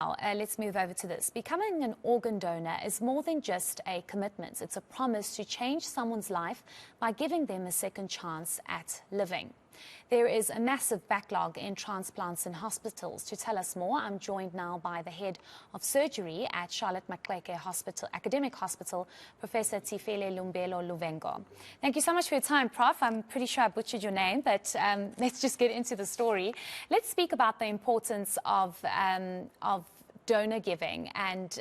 Let's move over to this. Becoming an organ donor is more than just a commitment. It's a promise to change someone's life by giving them a second chance at living. There is a massive backlog in transplants in hospitals. To tell us more, I'm joined now by the head of surgery at Charlotte Maxeke Academic Hospital, Professor Thifhelimbilu Luvhengo. Thank you so much for your time, Prof. I'm pretty sure I butchered your name, but let's just get into the story. Let's speak about the importance of donor giving and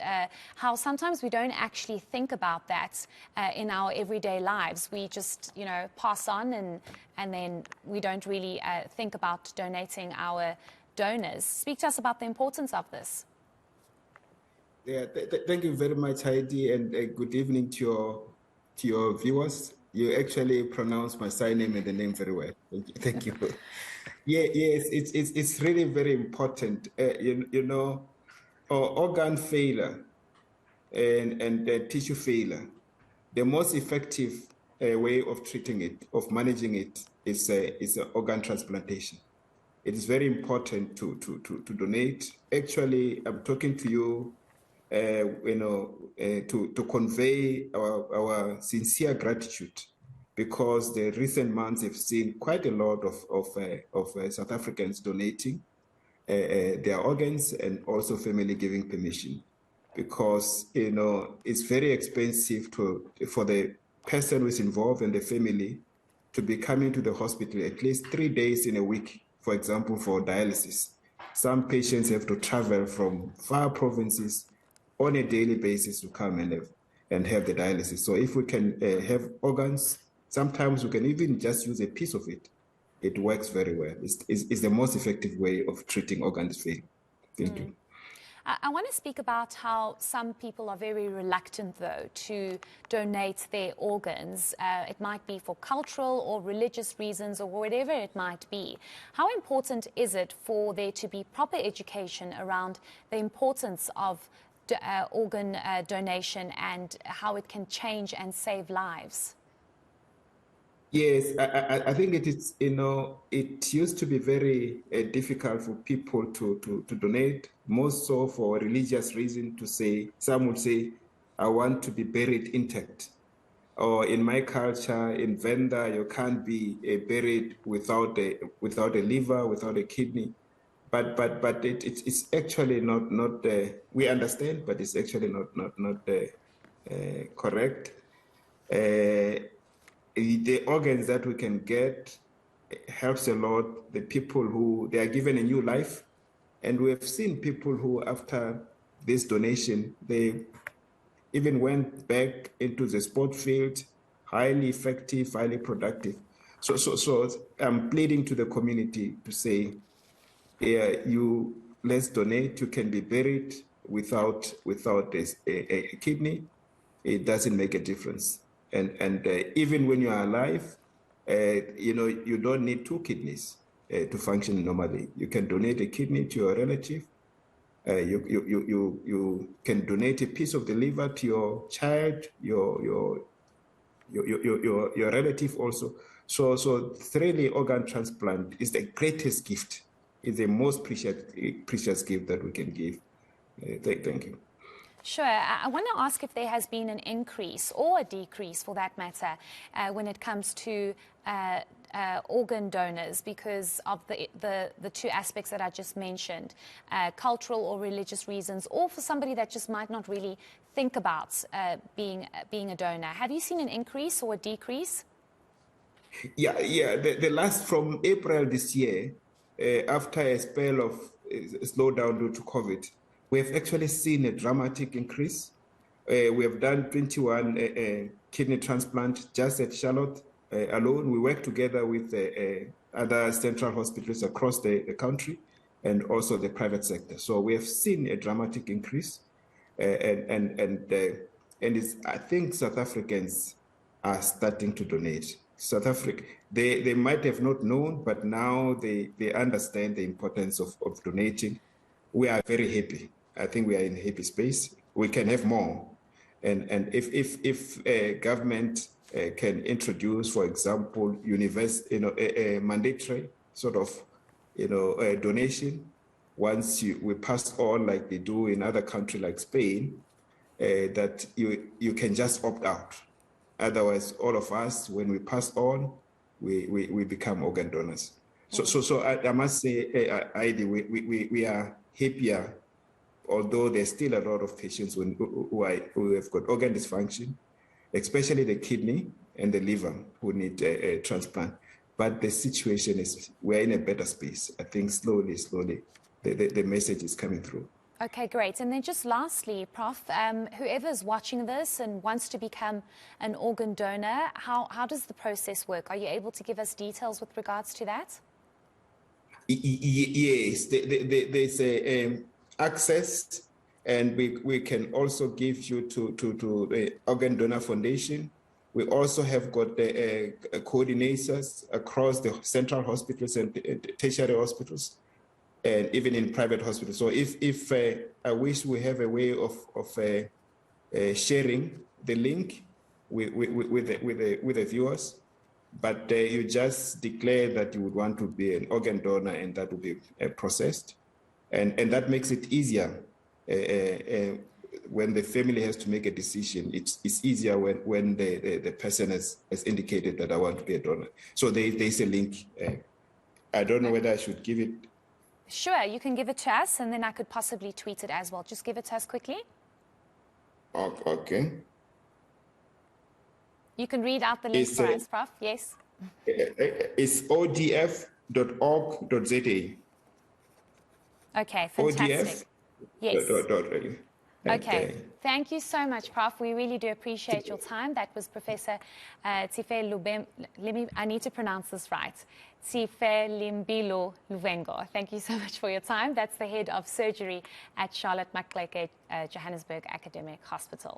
how sometimes we don't actually think about that in our everyday lives. We just, pass on and then we don't really think about donating our donors. Speak to us about the importance of this. Yeah, thank you very much, Heidi, and good evening to your viewers. You actually pronounced my surname and the name very well. Thank you. Yes, it's really very important. Organ failure and tissue failure, the most effective way of treating it, of managing it, is organ transplantation. It is very important to donate. Actually, I'm talking to you, to convey our sincere gratitude, because the recent months have seen quite a lot of South Africans donating their organs and also family giving permission, because it's very expensive for the person who is involved and the family to be coming to the hospital at least 3 days in a week, for example, for dialysis. Some patients have to travel from far provinces on a daily basis to come and have the dialysis. So if we can have organs, sometimes we can even just use a piece of it. It works very well. It's the most effective way of treating organ failure. Thank you. I want to speak about how some people are very reluctant, though, to donate their organs. It might be for cultural or religious reasons or whatever it might be. How important is it for there to be proper education around the importance of organ donation and how it can change and save lives? Yes, I think it is, it used to be very difficult for people to donate, more so for religious reason, to say, some would say, I want to be buried intact. Or in my culture, in Venda, you can't be buried without a liver, without a kidney. But it's actually not we understand, but it's actually not correct. The organs that we can get helps a lot the people who they are given a new life. And we have seen people who, after this donation, they even went back into the sport field, highly effective, highly productive. So I'm pleading to the community to say, let's donate. You can be buried without a kidney. It doesn't make a difference. And even when you are alive, you don't need 2 kidneys to function normally. You can donate a kidney to your relative. You can donate a piece of the liver to your child, your relative also. So really, organ transplant is the greatest gift. It's the most precious gift that we can give. Thank you. Sure. I want to ask if there has been an increase or a decrease, for that matter, when it comes to organ donors, because of the 2 aspects that I just mentioned, cultural or religious reasons, or for somebody that just might not really think about being a donor. Have you seen an increase or a decrease? Yeah. The last, from April this year, after a spell of slowdown due to COVID, we have actually seen a dramatic increase. We have done 21 kidney transplants just at Charlotte alone. We work together with other central hospitals across the country and also the private sector. So we have seen a dramatic increase, and I think South Africans are starting to donate. South Africa, they might have not known, but now they understand the importance of donating. We are very happy. I think we are in a happy space. We can have more. And if government can introduce, for example, a mandatory sort of, donation, once we pass on, like they do in other countries like Spain, that you can just opt out. Otherwise, all of us, when we pass on, we become organ donors. So I must say, Heidi, we are happier, although there's still a lot of patients who have got organ dysfunction, especially the kidney and the liver, who need a transplant. But the situation is, we're in a better space. I think slowly, the message is coming through. Okay, great. And then just lastly, Prof, whoever's watching this and wants to become an organ donor, how does the process work? Are you able to give us details with regards to that? Yes, there's access, and we can also give you to the Organ Donor Foundation. We also have got the coordinators across the central hospitals and tertiary hospitals, and even in private hospitals. So if I wish we have a way of sharing the link with the viewers, but you just declare that you would want to be an organ donor, and that will be processed, and that makes it easier. When the family has to make a decision, it's easier when the person has indicated that I want to be a donor. So there's a link. I don't know whether I should give it. Sure, you can give it to us, and then I could possibly tweet it as well. Just give it to us quickly. Okay. You can read out the link for us, Prof. Yes. It's odf.org.za. Okay, fantastic. ODF. Yes. Really. Okay, thank you so much, Prof. We really do appreciate your time. That was Professor Thifhelimbilu. I need to pronounce this right. Thifhelimbilu Luvhengo. Thank you so much for your time. That's the head of surgery at Charlotte Maxeke, Johannesburg Academic Hospital.